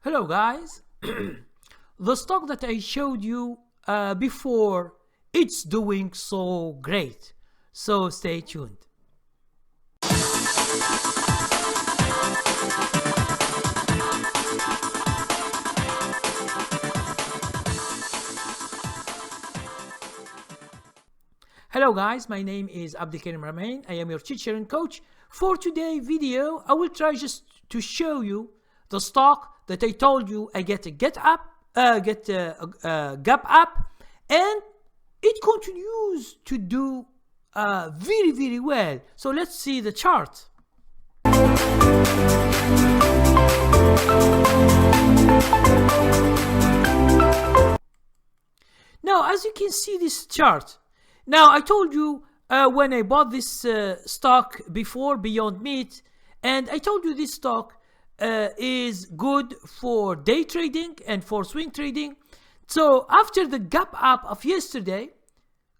Hello guys, the stock that I showed you before, it's doing so great, so stay tuned. Hello guys, my name is Abdelkarim Ramain. I am your teacher and coach. For today's video, I will try just to show you the stock that I told you I get a gap up, and it continues to do very well. So let's see the chart. Now, as you can see this chart, now I told you when I bought this stock before, Beyond Meat, and I told you this stock is good for day trading and for swing trading. So after the gap up of yesterday,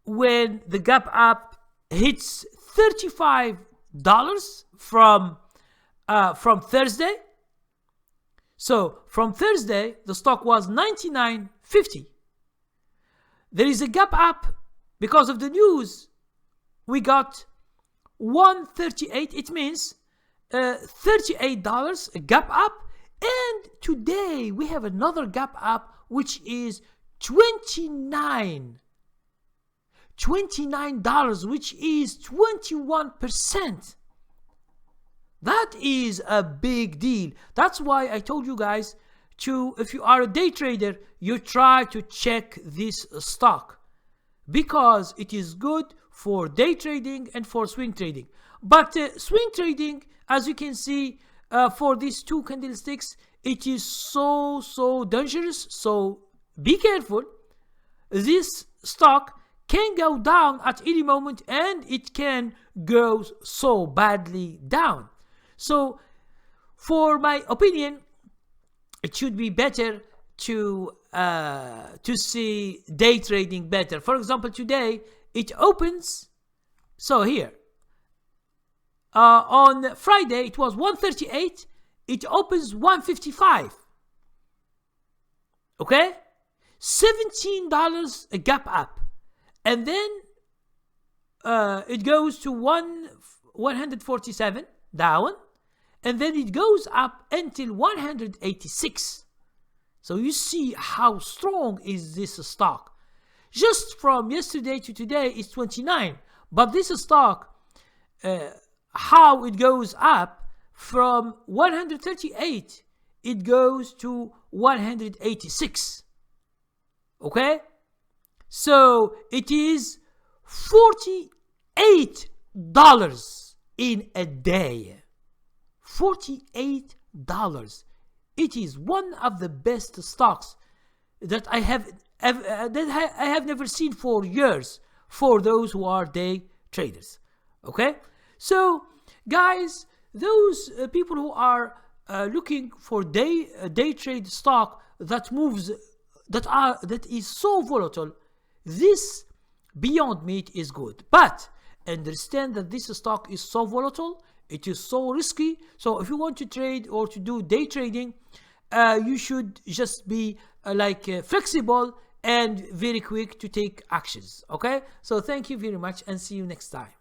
when the gap up hits $35 from Thursday, so from Thursday the stock was $99.50. There is a gap up because of the news. We got $138. It means $38 a gap up, and today we have another gap up which is $29, which is 21%. That is a big deal. That's why I told you guys to, if you are a day trader, you try to check this stock because it is good for day trading and for swing trading. But swing trading, as you can see, for these two candlesticks, it is so dangerous. So be careful. This stock can go down at any moment, and it can go so badly down. So for my opinion, it should be better to see day trading better. For example, today it opens, so here on Friday it was 138, it opens 155. Okay, $17 a gap up, and then it goes to 147 down, and then it goes up until 186. So you see how strong is this stock. Just from yesterday to today is 29, but this stock, how it goes up from 138, it goes to 186. Okay, so it is $48 in a day. $48. It is one of the best stocks that I have never seen for years for those who are day traders. Okay, so guys, those people who are looking for day trade stock that moves, that is so volatile, this Beyond Meat is good. But understand that this stock is so volatile, it is so risky. So if you want to trade or to do day trading, you should just be flexible and very quick to take actions. Okay, so thank you very much and see you next time.